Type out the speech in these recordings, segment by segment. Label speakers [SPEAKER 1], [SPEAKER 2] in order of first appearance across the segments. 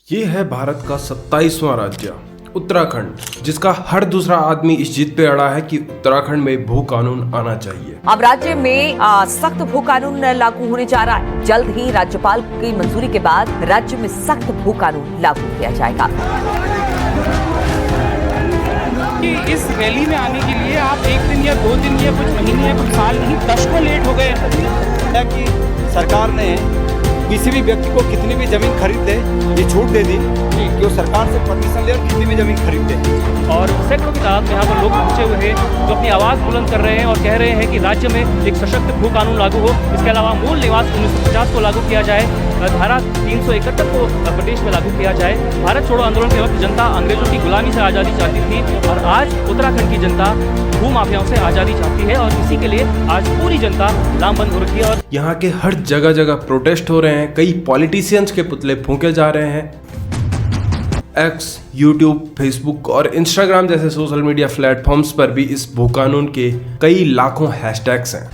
[SPEAKER 1] ये है भारत का 27वां राज्य उत्तराखंड, जिसका हर दूसरा आदमी इस जिद पे अड़ा है कि उत्तराखंड में भू कानून आना चाहिए।
[SPEAKER 2] अब राज्य में सख्त भू कानून लागू होने जा रहा है। जल्द ही राज्यपाल की मंजूरी के बाद राज्य में सख्त भू कानून लागू किया जाएगा।
[SPEAKER 3] इस रैली में आने के लिए आप एक दिन या 2 दिन या कुछ महीने या कुछ साल नहीं दशकों लेट हो गए
[SPEAKER 4] कि सरकार ने किसी भी व्यक्ति को कितनी भी जमीन खरीद दे, ये छूट दे दी कि वो सरकार से परमिशन ले और कितनी भी जमीन खरीद दे।
[SPEAKER 3] और सैकड़ों की तादाद में यहाँ पर लोग पहुँचे हुए हैं जो अपनी आवाज़ बुलंद कर रहे हैं और कह रहे हैं कि राज्य में एक सशक्त भू कानून लागू हो। इसके अलावा मूल निवास 1950 को लागू किया जाए, धारा 371 को प्रदेश में लागू किया जाए। भारत छोड़ो आंदोलन के वक्त जनता अंग्रेजों की गुलामी से आज़ादी चाहती थी और आज उत्तराखंड की जनता भू माफियाओं से आज़ादी चाहती है और इसी के लिए आज पूरी जनता लामबंद हो रखी है। और
[SPEAKER 1] यहाँ के हर जगह जगह प्रोटेस्ट हो रहे हैं, कई पॉलिटिशियंस के पुतले फूंके जा रहे हैं। एक्स, यूट्यूब, फेसबुक और इंस्टाग्राम जैसे सोशल मीडिया प्लेटफॉर्म्स पर भी इस भू कानून के कई लाखों हैशटैग्स हैं।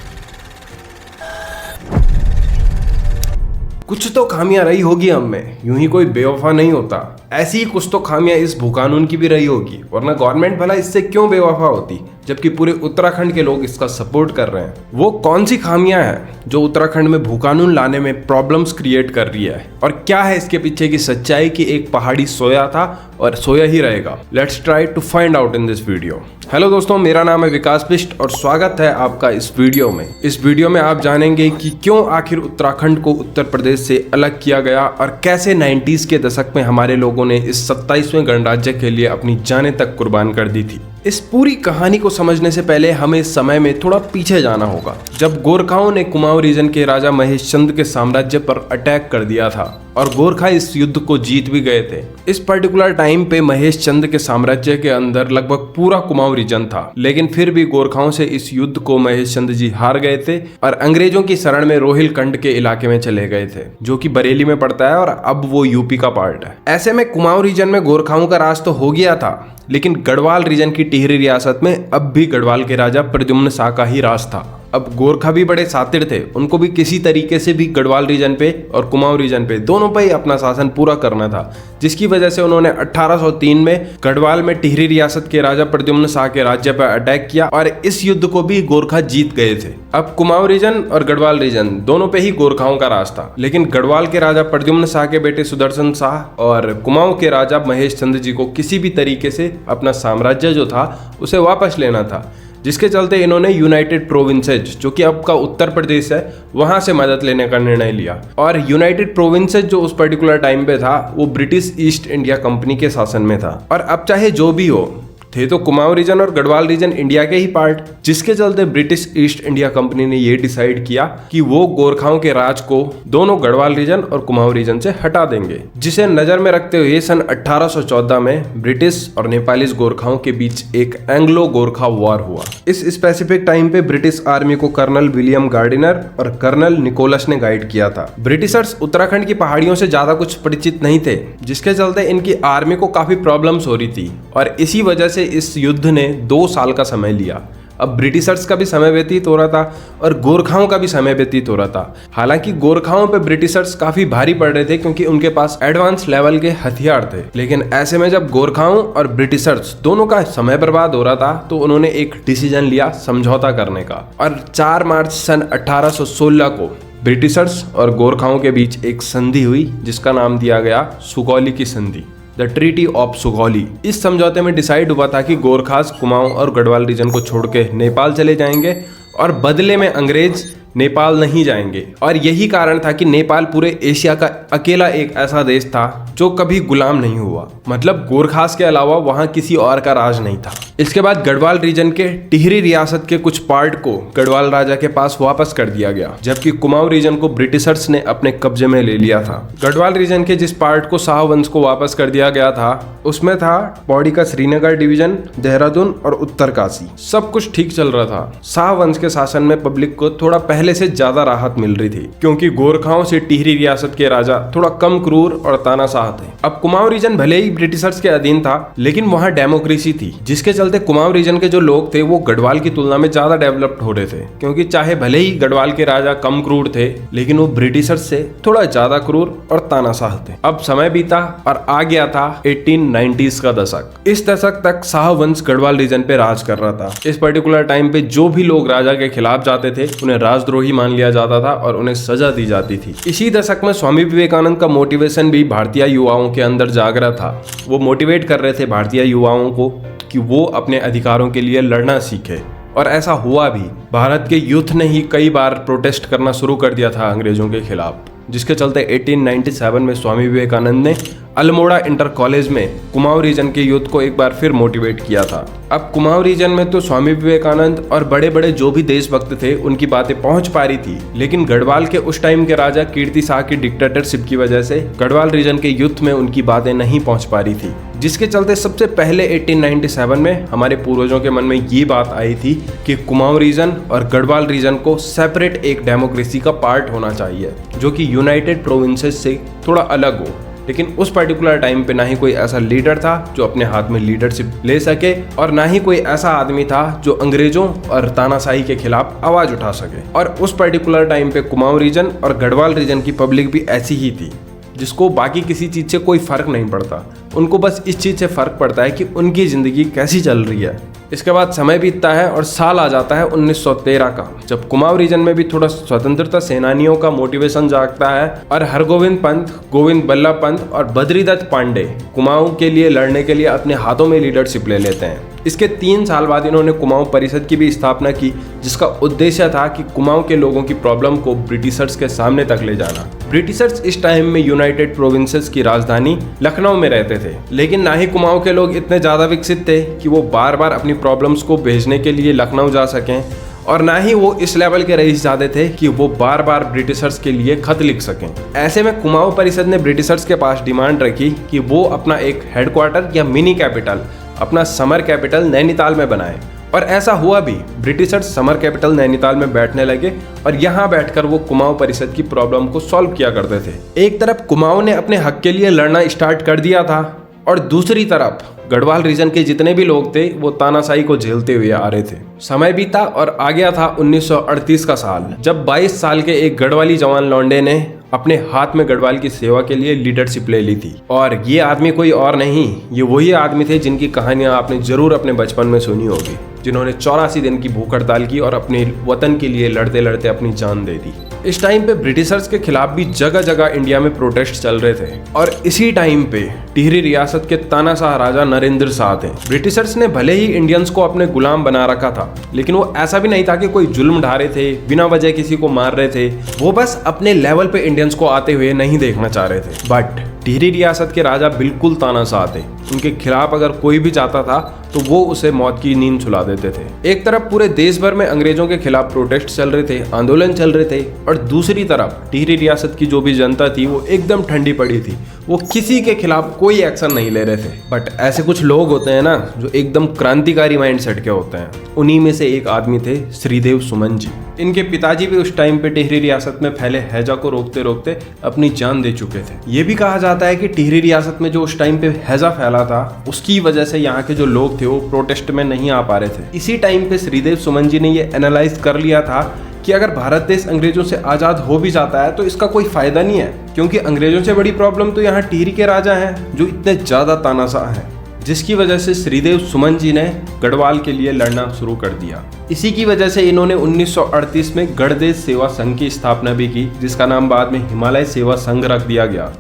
[SPEAKER 1] कुछ तो खामियां रही होगी हम में, यूं ही कोई बेवफा नहीं होता। ऐसी ही कुछ तो खामियां इस भू कानून की भी रही होगी, वरना गवर्नमेंट भला इससे क्यों बेवफा होती जबकि पूरे उत्तराखंड के लोग इसका सपोर्ट कर रहे हैं। वो कौन सी खामियां हैं जो उत्तराखंड में भू कानून लाने में प्रॉब्लम्स क्रिएट कर रही है, और क्या है इसके पीछे की सच्चाई कि एक पहाड़ी सोया था और सोया ही रहेगा। Let's try to find out in this video. Hello दोस्तों, मेरा नाम है विकास बिष्ट और स्वागत है आपका इस वीडियो में। इस वीडियो में आप जानेंगे कि क्यों आखिर उत्तराखंड को उत्तर प्रदेश से अलग किया गया और कैसे 90s के दशक में हमारे लोगों ने इस 27वें गणराज्य के लिए अपनी जानें तक कुर्बान कर दी थी। इस पूरी कहानी को समझने से पहले हमें इस समय में थोड़ा पीछे जाना होगा, जब गोरखाओं ने कुमाऊं रीजन के राजा महेश चंद के साम्राज्य पर अटैक कर दिया था और गोरखा इस युद्ध को जीत भी गए थे। इस पर्टिकुलर टाइम पे महेश चंद के साम्राज्य के अंदर लगभग पूरा कुमाऊं रीजन था, लेकिन फिर भी गोरखाओं से इस युद्ध को महेश चंद जी हार गए थे और अंग्रेजों की शरण में रोहिलखंड के इलाके में चले गए थे, जो कि बरेली में पड़ता है और अब वो यूपी का पार्ट है। ऐसे में कुमाऊं रीजन में गोरखाओं का राज तो हो गया था, लेकिन गढ़वाल रीजन की टिहरी रियासत में अब भी गढ़वाल के राजा प्रद्युम्न शाह का ही राज था। अब गोरखा भी बड़े सातिर थे, उनको भी किसी तरीके से भी गढ़वाल रीजन पे और कुमाऊं रीजन पे दोनों पे ही अपना शासन पूरा करना था, जिसकी वजह से उन्होंने 1803 में गढ़वाल में टिहरी रियासत के राजा प्रद्युम्न शाह के राज्य पर अटैक किया और इस युद्ध को भी गोरखा जीत गए थे। अब कुमाऊं रीजन और गढ़वाल रीजन दोनों पे ही गोरखाओं का राज था, लेकिन गढ़वाल के राजा प्रद्युम्न शाह के बेटे सुदर्शन शाह और कुमाऊं के राजा महेश चंद जी को किसी भी तरीके से अपना साम्राज्य जो था उसे वापस लेना था, जिसके चलते इन्होंने यूनाइटेड प्रोविंसेज, जो कि अब का उत्तर प्रदेश है, वहां से मदद लेने का निर्णय लिया। और यूनाइटेड प्रोविंसेज जो उस पर्टिकुलर टाइम पे था वो ब्रिटिश ईस्ट इंडिया कंपनी के शासन में था। और अब चाहे जो भी हो, थे तो कुमाऊं रीजन और गढ़वाल रीजन इंडिया के ही पार्ट, जिसके चलते ब्रिटिश ईस्ट इंडिया कंपनी ने ये डिसाइड किया कि वो गोरखाओं के राज को दोनों गढ़वाल रीजन और कुमाऊं रीजन से हटा देंगे, जिसे नजर में रखते हुए सन 1814 में ब्रिटिश और नेपालीज गोरखाओं के बीच एक एंग्लो गोरखा वॉर हुआ। इस स्पेसिफिक टाइम पे ब्रिटिश आर्मी को कर्नल विलियम गार्डिनर और कर्नल निकोलस ने गाइड किया था। ब्रिटिशर्स उत्तराखंड की पहाड़ियों से ज्यादा कुछ परिचित नहीं थे, जिसके चलते इनकी आर्मी को काफी प्रॉब्लम्स हो रही थी और इसी वजह से इस युद्ध ने 2 साल का समय लिया। अब ब्रिटिशर्स का भी समय व्यतीत हो रहा था और गोरखाओं का भी समय व्यतीत हो रहा था। हालांकि गोरखाओं पे ब्रिटिशर्स काफी भारी पड़ रहे थे क्योंकि उनके पास एडवांस लेवल के हथियार थे, लेकिन ऐसे में जब गोरखाओं और ब्रिटिशर्स दोनों का समय बर्बाद हो रहा था तो उन्होंने एक डिसीजन लिया समझौता करने का। और 4 मार्च सन 1816 को ब्रिटिशर्स और गोरखाओं के बीच एक संधि हुई, जिसका नाम दिया गया सुगौली की संधि, द ट्रीटी ऑफ सुगौली। इस समझौते में डिसाइड हुआ था कि गोरखास कुमाऊं और गढ़वाल रीजन को छोड़ के नेपाल चले जाएंगे और बदले में अंग्रेज नेपाल नहीं जाएंगे। और यही कारण था कि नेपाल पूरे एशिया का अकेला एक ऐसा देश था जो कभी गुलाम नहीं हुआ, मतलब गोरखास के अलावा वहां किसी और का राज नहीं था। इसके बाद गढ़वाल रीजन के टिहरी रियासत के कुछ पार्ट को गढ़वाल राजा के पास वापस कर दिया गया, जबकि कुमाऊं रीजन को ब्रिटिशर्स ने अपने कब्जे में ले लिया था। गढ़वाल रीजन के जिस पार्ट को शाह वंश को वापस कर दिया गया था उसमें था पौड़ी का श्रीनगर डिवीजन, देहरादून और उत्तरकाशी। सब कुछ ठीक चल रहा था। शाह वंश के शासन में पब्लिक को थोड़ा पहले से ज्यादा राहत मिल रही थी, क्योंकि गोरखाओं से टिहरी रियासत के राजा थोड़ा कम क्रूर और तानाशाह थे। अब कुमाऊं रीजन भले ही ब्रिटिशर्स के अधीन था, लेकिन वहाँ डेमोक्रेसी थी, जिसके चलते कुमाऊं रीजन के जो लोग थे वो गढ़वाल की तुलना में ज्यादा डेवलप्ड हो रहे थे। क्योंकि चाहे भले ही गढ़वाल के राजा कम क्रूर थे, लेकिन वो ब्रिटिशर्स से थोड़ा ज्यादा क्रूर और तानाशाह थे। अब समय बीता और आ गया था 1890s का दशक। इस दशक तक शाह वंश गढ़वाल रीजन पे राज कर रहा था। इस पर्टिकुलर टाइम पे जो भी लोग राजा के खिलाफ जाते थे उन्हें राजद्रोही मान लिया जाता था और उन्हें सजा दी जाती थी। इसी दशक में स्वामी विवेकानंद का मोटिवेशन भी भारतीय युवाओं के अंदर जाग रहा था। वो मोटिवेट कर रहे थे भारतीय युवाओं को कि वो अपने अधिकारों के लिए लड़ना सीखे, और ऐसा हुआ भी। भारत के यूथ ने ही कई बार प्रोटेस्ट करना शुरू कर दिया था अंग्रेजों के खिलाफ, जिसके चलते 1897 में स्वामी विवेकानंद ने अल्मोड़ा इंटर कॉलेज में कुमाऊं रीजन के यूथ को एक बार फिर मोटिवेट किया था। अब कुमाऊं रीजन में तो स्वामी विवेकानंद और बड़े बड़े जो भी देशभक्त थे उनकी बातें पहुंच पा रही थी, लेकिन गढ़वाल के उस टाइम के राजा कीर्ति शाह की डिक्टेटरशिप की वजह से गढ़वाल रीजन के यूथ में उनकी बातें नहीं पहुंच पा रही थी, जिसके चलते सबसे पहले 1897 में हमारे पूर्वजों के मन में ये बात आई थी कि कुमाऊं रीजन और गढ़वाल रीजन को सेपरेट एक डेमोक्रेसी का पार्ट होना चाहिए, जो कि यूनाइटेड प्रोविंसेस से थोड़ा अलग हो। लेकिन उस पर्टिकुलर टाइम पे ना ही कोई ऐसा लीडर था जो अपने हाथ में लीडरशिप ले सके, और ना ही कोई ऐसा आदमी था जो अंग्रेजों और तानाशाही के खिलाफ आवाज उठा सके। और उस पर्टिकुलर टाइम पे कुमाऊं रीजन और गढ़वाल रीजन की पब्लिक भी ऐसी ही थी, जिसको बाकी किसी चीज से कोई फर्क नहीं पड़ता। उनको बस इस चीज से फर्क पड़ता है कि उनकी जिंदगी कैसी चल रही है। इसके बाद समय बीतता है और साल आ जाता है 1913 का, जब कुमाऊं रीजन में भी थोड़ा स्वतंत्रता सेनानियों का मोटिवेशन जागता है और हरगोविंद पंत, गोविंद बल्लभ पंत और बद्रीदत्त पांडे कुमाऊं के लिए लड़ने के लिए अपने हाथों में लीडरशिप ले लेते हैं। इसके 3 साल बाद इन्होंने कुमाऊं परिषद की भी स्थापना की, जिसका उद्देश्य था कि कुमाऊं के लोगों की प्रॉब्लम को ब्रिटिशर्स के सामने तक ले जाना। ब्रिटिशर्स इस टाइम में यूनाइटेड प्रोविंसेस की राजधानी लखनऊ में रहते थे, लेकिन ना ही कुमाऊं के लोग इतने ज्यादा विकसित थे कि वो बार बार अपनी प्रॉब्लम्स को भेजने के लिए लखनऊ जा सकें, और ना ही वो इस लेवल के रईस ज्यादा थे कि वो बार बार ब्रिटिशर्स के लिए खत लिख सकें। ऐसे में कुमाऊं परिषद ने ब्रिटिशर्स के पास डिमांड रखी कि वो अपना एक हेडक्वार्टर या मिनी कैपिटल, अपना समर कैपिटल नैनीताल में बनाए, और ऐसा हुआ भी। ब्रिटिशर्स समर कैपिटल नैनीताल में बैठने लगे और यहाँ बैठकर वो कुमाऊं परिषद की प्रॉब्लम को सॉल्व किया करते थे। एक तरफ कुमाऊं ने अपने हक के लिए लड़ना स्टार्ट कर दिया था, और दूसरी तरफ गढ़वाल रीजन के जितने भी लोग थे वो तानाशाही को झेलते हुए आ रहे थे। समय बीता और आ गया था 1938 का साल, जब 22 साल के एक गढ़वाली जवान लौंडे ने अपने हाथ में गढ़वाल की सेवा के लिए लीडरशिप ले ली थी। और ये आदमी कोई और नहीं, ये वही आदमी थे जिनकी कहानियां आपने जरूर अपने बचपन में सुनी होगी, जिन्होंने 84 दिन की भूख हड़ताल की और अपने वतन के लिए लड़ते लड़ते अपनी जान दे दी। इस टाइम पे ब्रिटिशर्स के खिलाफ भी जगह जगह इंडिया में प्रोटेस्ट चल रहे थे, और इसी टाइम पे टिहरी रियासत के तानाशाह राजा नरेंद्र शाह थे। ब्रिटिशर्स ने भले ही इंडियंस को अपने गुलाम बना रखा था, लेकिन वो ऐसा भी नहीं था कि कोई जुल्म ढा रहे थे, बिना वजह किसी को मार रहे थे। वो बस अपने लेवल पे इंडियंस को आते हुए नहीं देखना चाह रहे थे। बट टिहरी रियासत के राजा बिल्कुल तानाशाह थे। उनके खिलाफ अगर कोई भी जाता था तो वो उसे मौत की नींद सुला देते थे। एक तरफ पूरे देश भर में अंग्रेजों के खिलाफ प्रोटेस्ट चल रहे थे, आंदोलन चल रहे थे, और दूसरी तरफ टिहरी रियासत की जो भी जनता थी वो एकदम ठंडी पड़ी थी। वो किसी के खिलाफ कोई एक्शन नहीं ले रहे थे। बट ऐसे कुछ लोग होते हैं ना जो एकदम क्रांतिकारी माइंडसेट के होते हैं। उन्हीं में से एक आदमी थे श्रीदेव सुमन जी। इनके पिताजी भी उस टाइम पे टिहरी रियासत में फैले हैजा को रोकते रोकते अपनी जान दे चुके थे। ये भी कहा जाता है कि टिहरी रियासत में जो उस टाइम पे हैजा फैला था उसकी वजह से यहाँ के जो लोग थे वो प्रोटेस्ट में नहीं आ पा रहे थे। इसी टाइम पे श्रीदेव सुमन जी ने ये एनालाइज कर लिया था कि अगर भारत देश अंग्रेजों से आजाद हो भी जाता है तो इसका कोई फायदा नहीं है, क्योंकि अंग्रेजों से बड़ी प्रॉब्लम तो यहाँ टिहरी के राजा हैं जो इतने ज्यादा तानाशाह हैं। जिसकी वजह से श्रीदेव सुमन जी ने गढ़वाल के लिए लड़ना शुरू कर दिया। इसी की वजह से इन्होंने 1938 में गढ़देश सेवा संघ की स्थापना भी की, जिसका नाम बाद में हिमालय सेवा संघ रख दिया गया।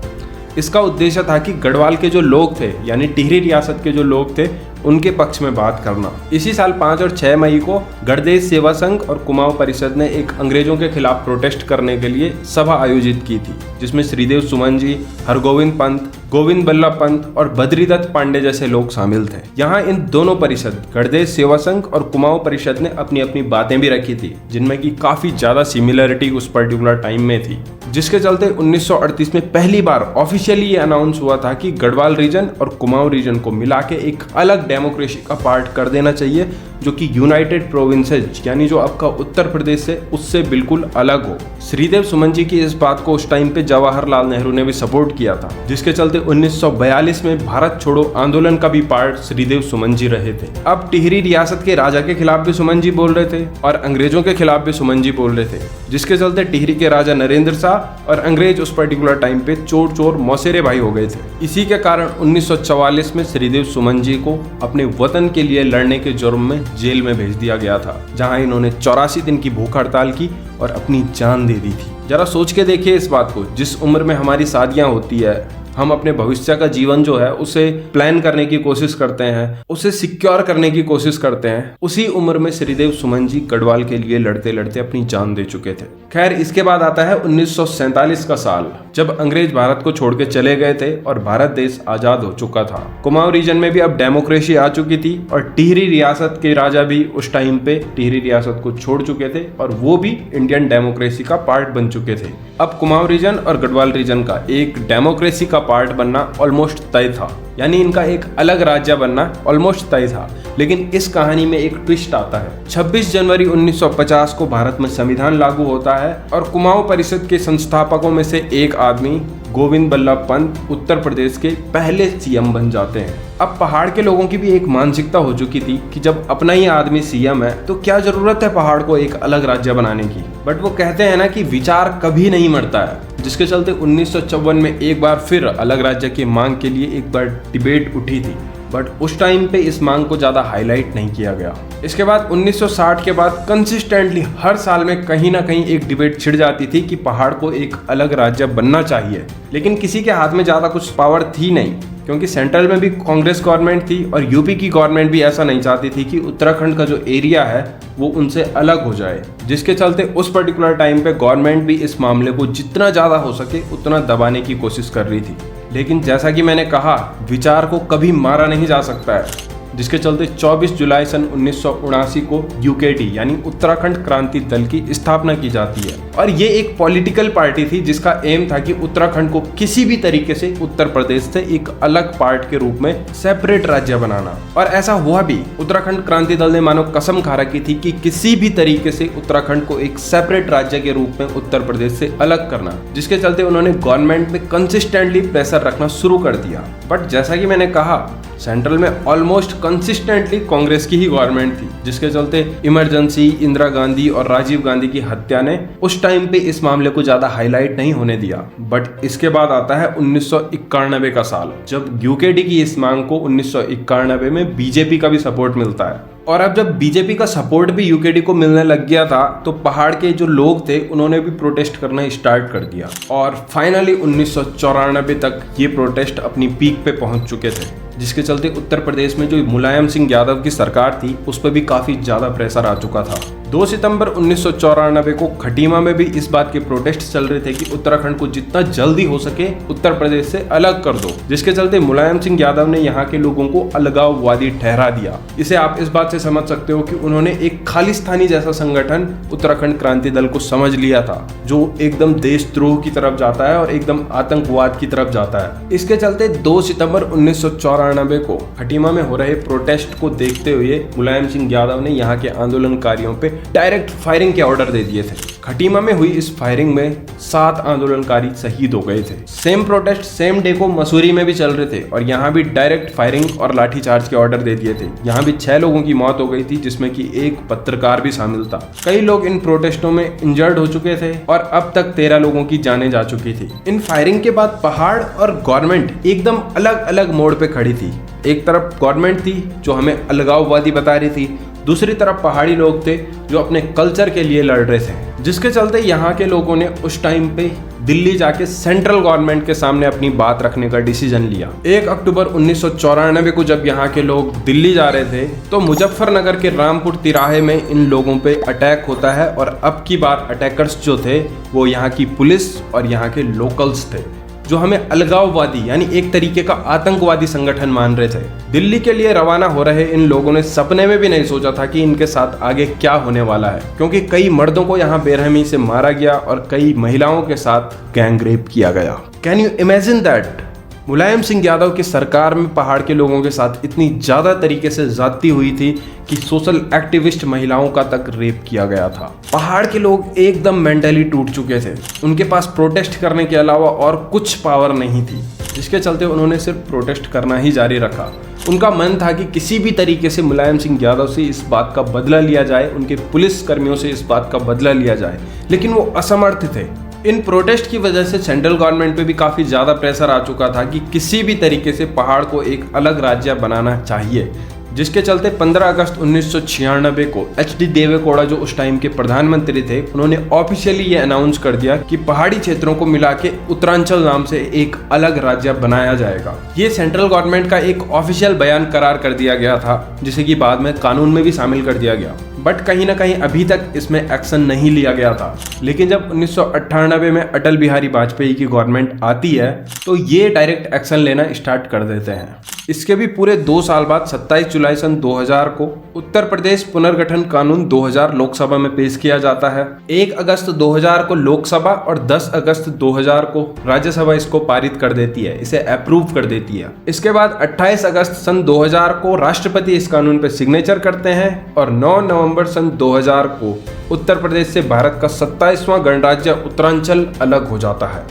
[SPEAKER 1] इसका उद्देश्य था कि गढ़वाल के जो लोग थे यानी टिहरी रियासत के जो लोग थे उनके पक्ष में बात करना। इसी साल 5 और 6 मई को गढ़देश सेवा संघ और कुमाऊं परिषद ने एक अंग्रेजों के खिलाफ प्रोटेस्ट करने के लिए सभा आयोजित की थी, जिसमें श्रीदेव सुमन जी, हरगोविंद पंत, गोविंद बल्लभ पंत और बद्रीदत्त पांडे जैसे लोग शामिल थे। यहाँ इन दोनों परिषद गढ़देश सेवा संघ और कुमाऊं परिषद ने अपनी अपनी बातें भी रखी थी, जिनमें की काफी ज्यादा सिमिलरिटी उस पर्टिकुलर टाइम में थी, जिसके चलते 1938 में पहली बार ऑफिशियली ये अनाउंस हुआ था कि गढ़वाल रीजन और कुमाऊं रीजन को मिला के एक अलग डेमोक्रेसी का पार्ट कर देना चाहिए, जो कि यूनाइटेड प्रोविंसेस यानी जो आपका उत्तर प्रदेश है उससे बिल्कुल अलग हो। श्रीदेव सुमन जी की इस बात को उस टाइम पे जवाहरलाल नेहरू ने भी सपोर्ट किया था, जिसके चलते 1942 में भारत छोड़ो आंदोलन का भी पार्ट श्रीदेव सुमन जी रहे थे। अब टिहरी रियासत के राजा के खिलाफ भी सुमन जी बोल रहे थे और अंग्रेजों के खिलाफ भी सुमन जी बोल रहे थे, जिसके चलते टिहरी के राजा नरेंद्र शाह और अंग्रेज उस पर्टिकुलर टाइम पे चोर चोर मौसेरे भाई हो गए थे। इसी के कारण 1944 में श्रीदेव सुमन जी को अपने वतन के लिए लड़ने के जुर्म में जेल में भेज दिया गया था, जहां इन्होंने 84 दिन की भूख हड़ताल की और अपनी जान दे दी थी। जरा सोच के देखिए इस बात को, जिस उम्र में हमारी शादियां होती है, हम अपने भविष्य का जीवन जो है उसे प्लान करने की कोशिश करते हैं, उसे सिक्योर करने की कोशिश करते हैं, उसी उम्र में श्रीदेव सुमन जी गढ़वाल के लिए लड़ते लड़ते अपनी जान दे चुके थे। खैर, इसके बाद आता है 1947 का साल, जब अंग्रेज भारत को छोड़ के चले गए थे और भारत देश आजाद हो चुका था। कुमाऊं रीजन में भी अब डेमोक्रेसी आ चुकी थी और टिहरी रियासत के राजा भी उस टाइम पे टिहरी रियासत को छोड़ चुके थे और वो भी इंडियन डेमोक्रेसी का पार्ट बन चुके थे। अब कुमाऊं रीजन और गढ़वाल रीजन का एक डेमोक्रेसी का पार्ट बनना ऑलमोस्ट तय था, यानी इनका एक अलग राज्य बनना ऑलमोस्ट तय था। लेकिन इस कहानी में एक ट्विस्ट आता है। 26 जनवरी 1950 को भारत में संविधान लागू होता है और कुमाऊं परिषद के संस्थापकों में से एक आदमी गोविंद बल्लभ पंत उत्तर प्रदेश के पहले सीएम बन जाते हैं। अब पहाड़ के लोगों की भी एक मानसिकता हो चुकी थी कि जब अपना ही आदमी सीएम है तो क्या जरूरत है पहाड़ को एक अलग राज्य बनाने की। बट वो कहते हैं ना कि विचार कभी नहीं मरता है, जिसके चलते 1954 में एक बार फिर अलग राज्य की मांग के लिए एक बार डिबेट उठी थी, बट उस टाइम पे इस मांग को ज्यादा हाईलाइट नहीं किया गया। इसके बाद 1960 के बाद कंसिस्टेंटली हर साल में कहीं ना कहीं एक डिबेट छिड़ जाती थी कि पहाड़ को एक अलग राज्य बनना चाहिए, लेकिन किसी के हाथ में ज्यादा कुछ पावर थी नहीं, क्योंकि सेंट्रल में भी कांग्रेस गवर्नमेंट थी और यूपी की गवर्नमेंट भी ऐसा नहीं चाहती थी कि उत्तराखंड का जो एरिया है वो उनसे अलग हो जाए, जिसके चलते उस पर्टिकुलर टाइम पे गवर्नमेंट भी इस मामले को जितना ज्यादा हो सके उतना दबाने की कोशिश कर रही थी। लेकिन जैसा कि मैंने कहा, विचार को कभी मारा नहीं जा सकता है, जिसके चलते 24 जुलाई सन 1979 को यूकेडी यानी उत्तराखंड क्रांति दल की स्थापना की जाती है। और ये एक पॉलिटिकल पार्टी थी जिसका एम था कि उत्तराखंड को किसी भी तरीके से उत्तर प्रदेश से एक अलग पार्ट के रूप में सेपरेट राज्य बनाना, और ऐसा हुआ भी। उत्तराखंड क्रांति दल ने मानो कसम खा रखी थी कि किसी भी तरीके से उत्तराखंड को एक सेपरेट राज्य के रूप में उत्तर प्रदेश से अलग करना, जिसके चलते उन्होंने गवर्नमेंट में कंसिस्टेंटली प्रेशर रखना शुरू कर दिया। बट जैसा कि मैंने कहा, सेंट्रल में ऑलमोस्ट कंसिस्टेंटली कांग्रेस की ही गवर्नमेंट थी, जिसके चलते इमरजेंसी, इंदिरा गांधी और राजीव गांधी की हत्या ने उस टाइम पे इस मामले को ज्यादा हाईलाइट नहीं होने दिया। बट इसके बाद आता है 1991 का साल, जब यूकेडी की इस मांग को 1991 में बीजेपी का भी सपोर्ट मिलता है। और अब जब बीजेपी का सपोर्ट भी यूकेडी को मिलने लग गया था तो पहाड़ के जो लोग थे उन्होंने भी प्रोटेस्ट करना स्टार्ट कर दिया, और फाइनली 1994 तक ये प्रोटेस्ट अपनी पीक पे पहुंच चुके थे, जिसके चलते उत्तर प्रदेश में जो मुलायम सिंह यादव की सरकार थी उस पर भी काफी ज्यादा प्रेशर आ चुका था। 2 सितंबर 1994 को खटीमा में भी इस बात के प्रोटेस्ट चल रहे थे कि उत्तराखंड को जितना जल्दी हो सके उत्तर प्रदेश से अलग कर दो, जिसके चलते मुलायम सिंह यादव ने यहाँ के लोगों को अलगाववादी ठहरा दिया। इसे आप इस बात से समझ सकते हो कि उन्होंने एक खालिस्तानी जैसा संगठन उत्तराखंड क्रांति दल को समझ लिया था, जो एकदम देशद्रोह की तरफ जाता है और एकदम आतंकवाद की तरफ जाता है। इसके चलते 2 सितंबर 1994 को खटीमा में हो रहे प्रोटेस्ट को देखते हुए मुलायम सिंह यादव ने यहाँ के आंदोलनकारियों पे डायरेक्ट फायरिंग के ऑर्डर दे दिए थे। खटीमा में हुई इस फायरिंग में 7 आंदोलनकारी शहीद हो गए थे। सेम प्रोटेस्ट सेम डे को मसूरी में भी चल रहे थे और यहाँ भी डायरेक्ट फायरिंग और लाठीचार्ज के ऑर्डर दे दिए थे। यहाँ भी 6 लोगों की मौत हो गई थी, जिसमें कि एक पत्रकार भी शामिल था। कई लोग इन प्रोटेस्टों में इंजर्ड हो चुके थे और अब तक 13 लोगों की जानें जा चुकी थी। इन फायरिंग के बाद पहाड़ और गवर्नमेंट एकदम अलग अलग मोड़ पे खड़ी थी। एक तरफ गवर्नमेंट थी जो हमें अलगाववादी बता रही थी, दूसरी तरफ पहाड़ी लोग थे जो अपने कल्चर के लिए लड़ रहे थे, जिसके चलते यहाँ के लोगों ने उस टाइम पे दिल्ली जाके सेंट्रल गवर्नमेंट के सामने अपनी बात रखने का डिसीजन लिया। 1 अक्टूबर 1994 को जब यहाँ के लोग दिल्ली जा रहे थे तो मुजफ्फरनगर के रामपुर तिराहे में इन लोगों पे अटैक होता है, और अब की बार अटैकर्स जो थे वो यहाँ की पुलिस और यहाँ के लोकल्स थे, जो हमें अलगाववादी यानी एक तरीके का आतंकवादी संगठन मान रहे थे। दिल्ली के लिए रवाना हो रहे इन लोगों ने सपने में भी नहीं सोचा था कि इनके साथ आगे क्या होने वाला है, क्योंकि कई मर्दों को यहाँ बेरहमी से मारा गया और कई महिलाओं के साथ गैंग रेप किया गया। Can you imagine that? Mulayam Singh Yadav की सरकार में पहाड़ के लोगों के साथ इतनी ज़्यादा तरीके से ज्यादती हुई थी कि सोशल एक्टिविस्ट महिलाओं का तक रेप किया गया था। पहाड़ के लोग एकदम मेंटली टूट चुके थे। उनके पास प्रोटेस्ट करने के अलावा और कुछ पावर नहीं थी, जिसके चलते उन्होंने सिर्फ प्रोटेस्ट करना ही जारी रखा। उनका मन था कि किसी भी तरीके से मुलायम सिंह यादव से इस बात का बदला लिया जाए, उनके पुलिस कर्मियों से इस बात का बदला लिया जाए, लेकिन वो असमर्थ थे। इन प्रोटेस्ट की वजह से सेंट्रल गवर्नमेंट पे भी काफ़ी ज़्यादा प्रेशर आ चुका था कि किसी भी तरीके से पहाड़ को एक अलग राज्य बनाना चाहिए, जिसके चलते 15 अगस्त 1996 को HD देवेगौड़ा जो उस टाइम के प्रधानमंत्री थे, उन्होंने ऑफिशियली ये अनाउंस कर दिया कि पहाड़ी क्षेत्रों को मिला के उत्तरांचल नाम से एक अलग राज्य बनाया जाएगा। ये सेंट्रल गवर्नमेंट का एक ऑफिशियल बयान करार कर दिया गया था, जिसे कि बाद में कानून में भी शामिल कर दिया गया। बट कहीं ना कहीं अभी तक इसमें एक्शन नहीं लिया गया था। लेकिन जब 1998 में अटल बिहारी वाजपेयी की गवर्नमेंट आती है तो ये डायरेक्ट एक्शन लेना स्टार्ट कर देते हैं। इसके भी पूरे 2 साल बाद 27 जुलाई सन 2000 को उत्तर प्रदेश पुनर्गठन कानून 2000 लोकसभा में पेश किया जाता है। 1 अगस्त 2000 को लोकसभा और 10 अगस्त 2000 को राज्यसभा इसको पारित कर देती है, इसे अप्रूव कर देती है। इसके बाद 28 अगस्त सन 2000 को राष्ट्रपति इस कानून पर सिग्नेचर करते हैं और 9 नवंबर सन 2000 को उत्तर प्रदेश से भारत का 27वां गणराज्य उत्तरांचल अलग हो जाता है।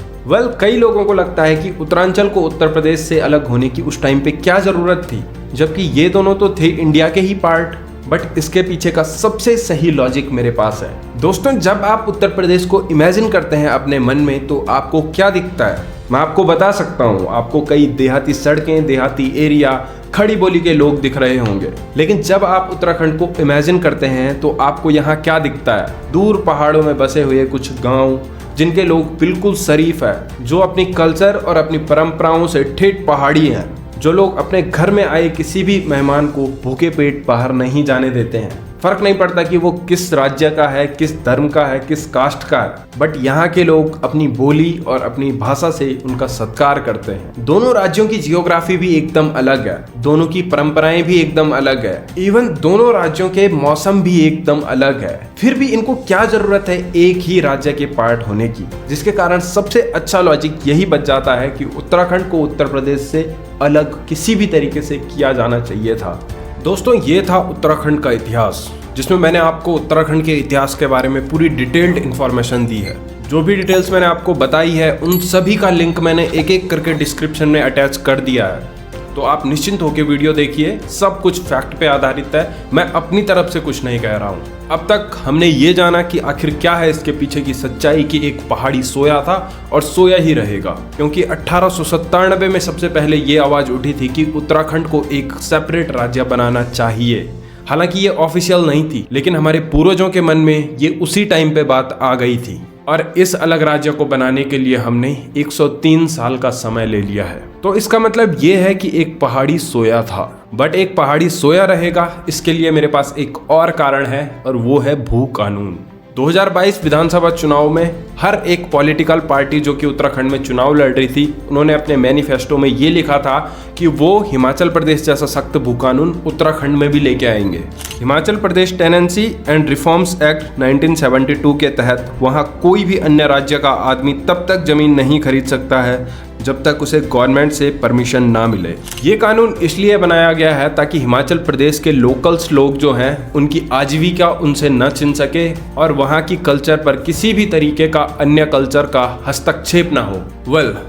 [SPEAKER 1] कई लोगों को लगता है कि उत्तरांचल को उत्तर प्रदेश से अलग होने की उस टाइम पे क्या जरूरत थी, जबकि ये दोनों तो थे इंडिया के ही पार्ट। बट इसके पीछे का सबसे सही लॉजिक मेरे पास है। दोस्तों, जब आप उत्तर प्रदेश को इमेजिन करते हैं अपने मन में तो आपको क्या दिखता है? मैं आपको बता सकता हूँ, आपको कई देहाती सड़कें, देहाती एरिया, खड़ी बोली के लोग दिख रहे होंगे। लेकिन जब आप उत्तराखंड को इमेजिन करते हैं तो आपको यहाँ क्या दिखता है? दूर पहाड़ों में बसे हुए कुछ गाँव जिनके लोग बिल्कुल शरीफ है, जो अपनी कल्चर और अपनी परंपराओं से ठेठ पहाड़ी हैं, जो लोग अपने घर में आए किसी भी मेहमान को भूखे पेट बाहर नहीं जाने देते हैं। फर्क नहीं पड़ता कि वो किस राज्य का है, किस धर्म का है, किस कास्ट का है, बट यहाँ के लोग अपनी बोली और अपनी भाषा से उनका सत्कार करते हैं। दोनों राज्यों की जियोग्राफी भी एकदम अलग है, दोनों की परंपराएं भी एकदम अलग है, इवन दोनों राज्यों के मौसम भी एकदम अलग है। फिर भी इनको क्या जरूरत है एक ही राज्य के पार्ट होने की? जिसके कारण सबसे अच्छा लॉजिक यही बच जाता है कि उत्तराखंड को उत्तर प्रदेश से अलग किसी भी तरीके से किया जाना चाहिए था। दोस्तों, ये था उत्तराखंड का इतिहास, जिसमें मैंने आपको उत्तराखंड के इतिहास के बारे में पूरी डिटेल्ड इन्फॉर्मेशन दी है। जो भी डिटेल्स मैंने आपको बताई है उन सभी का लिंक मैंने एक एक करके डिस्क्रिप्शन में अटैच कर दिया है, तो आप निश्चिंत होकर वीडियो देखिए। सब कुछ फैक्ट पे आधारित है, मैं अपनी तरफ से कुछ नहीं कह रहा हूँ। अब तक हमने ये जाना कि आखिर क्या है इसके पीछे की सच्चाई, कि एक पहाड़ी सोया था और सोया ही रहेगा, क्योंकि 1897 में सबसे पहले ये आवाज उठी थी कि उत्तराखंड को एक सेपरेट राज्य बनाना चाहिए। हालांकि ये ऑफिशियल नहीं थी, लेकिन हमारे पूर्वजों के मन में ये उसी टाइम पे बात आ गई थी और इस अलग राज्य को बनाने के लिए हमने 103 साल का समय ले लिया है। तो इसका मतलब ये है कि एक पहाड़ी सोया था, बट एक पहाड़ी सोया रहेगा इसके लिए मेरे पास एक और कारण है, और वो है भू कानून। 2022 विधानसभा चुनाव में हर एक पॉलिटिकल पार्टी जो कि उत्तराखंड में चुनाव लड़ रही थी, उन्होंने अपने मैनिफेस्टो में ये लिखा था कि वो हिमाचल प्रदेश जैसा सख्त भू कानून उत्तराखंड में भी लेके आएंगे। Himachal Pradesh tenancy and reforms act 1972 के तहत वहाँ कोई भी अन्य राज्य का आदमी तब तक जमीन नहीं खरीद सकता है जब तक उसे गवर्नमेंट से परमिशन ना मिले। ये कानून इसलिए बनाया गया है ताकि हिमाचल प्रदेश के लोकल्स लोग जो हैं उनकी आजीविका उनसे न छिन सके और वहाँ की कल्चर पर किसी भी तरीके का अन्य कल्चर का हस्तक्षेप ना हो।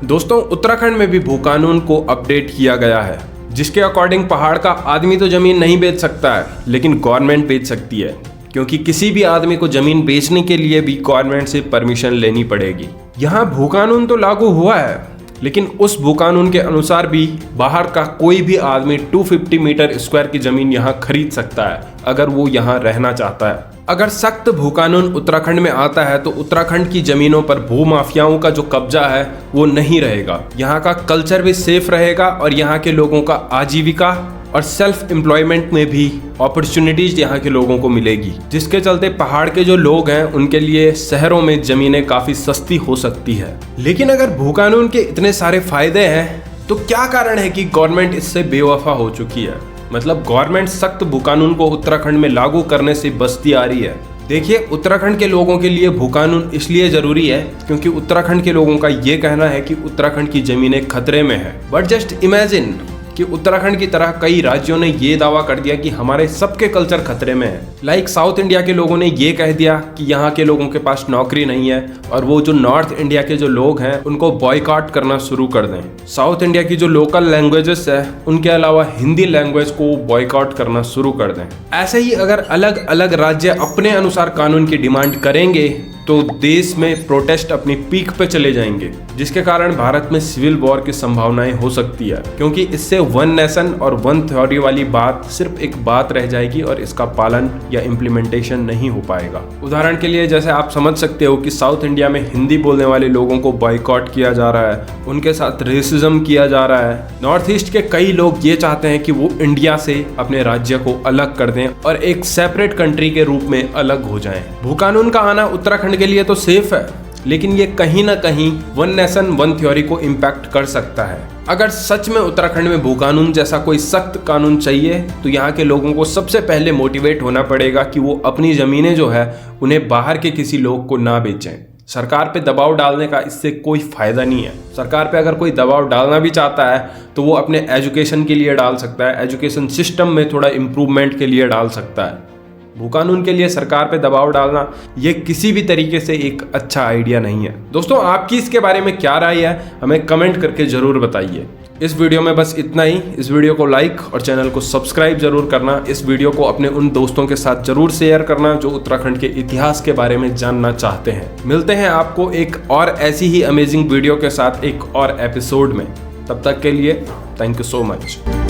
[SPEAKER 1] दोस्तों, उत्तराखंड में भी भू कानून को अपडेट किया गया है, जिसके अकॉर्डिंग पहाड़ का आदमी तो जमीन नहीं बेच सकता है, लेकिन गवर्नमेंट बेच सकती है, क्योंकि किसी भी आदमी को जमीन बेचने के लिए भी गवर्नमेंट से परमिशन लेनी पड़ेगी। यहाँ भू कानून तो लागू हुआ है, लेकिन उस भू कानून के अनुसार भी बाहर का कोई भी आदमी 250 मीटर स्क्वायर की जमीन यहाँ खरीद सकता है अगर वो यहाँ रहना चाहता है। अगर सख्त भू कानून उत्तराखंड में आता है तो उत्तराखंड की जमीनों पर भू माफियाओं का जो कब्जा है वो नहीं रहेगा, यहाँ का कल्चर भी सेफ रहेगा और यहाँ के लोगों का आजीविका और सेल्फ एम्प्लॉयमेंट में भी अपॉर्चुनिटीज यहाँ के लोगों को मिलेगी, जिसके चलते पहाड़ के जो लोग हैं उनके लिए शहरों में जमीनें काफी सस्ती हो सकती है। लेकिन अगर भू कानून के इतने सारे फायदे हैं तो क्या कारण है कि गवर्नमेंट इससे बेवफा हो चुकी है? मतलब गवर्नमेंट सख्त भू कानून को उत्तराखंड में लागू करने से बचती आ रही है। देखिए, उत्तराखंड के लोगों के लिए भू कानून इसलिए जरूरी है क्योंकि उत्तराखंड के लोगों का ये कहना है कि उत्तराखंड की जमीनें खतरे में है। बट जस्ट इमेजिन कि उत्तराखंड की तरह कई राज्यों ने ये दावा कर दिया कि हमारे सबके कल्चर खतरे में है। लाइक साउथ इंडिया के लोगों ने ये कह दिया कि यहाँ के लोगों के पास नौकरी नहीं है और वो जो नॉर्थ इंडिया के जो लोग हैं उनको बॉयकॉट करना शुरू कर दें। साउथ इंडिया की जो लोकल लैंग्वेजेस है उनके अलावा हिंदी लैंग्वेज को बॉयकॉट करना शुरू कर दें। ऐसे ही अगर अलग अलग राज्य अपने अनुसार कानून की डिमांड करेंगे तो देश में प्रोटेस्ट अपनी पीक पे चले जाएंगे, जिसके कारण भारत में सिविल वॉर की संभावनाएं हो सकती है, क्योंकि इससे वन नेशन और वन थ्योरी वाली बात सिर्फ एक बात रह जाएगी और इसका पालन या इम्प्लीमेंटेशन नहीं हो पाएगा। उदाहरण के लिए जैसे आप समझ सकते हो कि साउथ इंडिया में हिंदी बोलने वाले लोगों को बॉयकॉट किया जा रहा है, उनके साथ रेसिज्म किया जा रहा है। नॉर्थ ईस्ट के कई लोग ये चाहते हैं कि वो इंडिया से अपने राज्य को अलग कर दें और एक सेपरेट कंट्री के रूप में अलग हो जाएं। भू कानून का आना उत्तराखंड के लिए तो सेफ है, लेकिन ये कहीं ना कहीं वन नेशन वन थ्योरी को इम्पैक्ट कर सकता है। अगर सच में उत्तराखंड में भू कानून जैसा कोई सख्त कानून चाहिए तो यहाँ के लोगों को सबसे पहले मोटिवेट होना पड़ेगा कि वो अपनी जमीनें जो है उन्हें बाहर के किसी लोग को ना बेचें। सरकार पे दबाव डालने का इससे कोई फायदा नहीं है। सरकार पे अगर कोई दबाव डालना भी चाहता है तो वो अपने एजुकेशन के लिए डाल सकता है, एजुकेशन सिस्टम में थोड़ा इम्प्रूवमेंट के लिए डाल सकता है। भू कानून के लिए सरकार पे दबाव डालना ये किसी भी तरीके से एक अच्छा आइडिया नहीं है। दोस्तों, आपकी इसके बारे में क्या राय है हमें कमेंट करके जरूर बताइए। इस वीडियो में बस इतना ही। इस वीडियो को लाइक और चैनल को सब्सक्राइब जरूर करना। इस वीडियो को अपने उन दोस्तों के साथ जरूर शेयर करना जो उत्तराखंड के इतिहास के बारे में जानना चाहते हैं। मिलते हैं आपको एक और ऐसी ही अमेजिंग वीडियो के साथ एक और एपिसोड में। तब तक के लिए थैंक यू सो मच।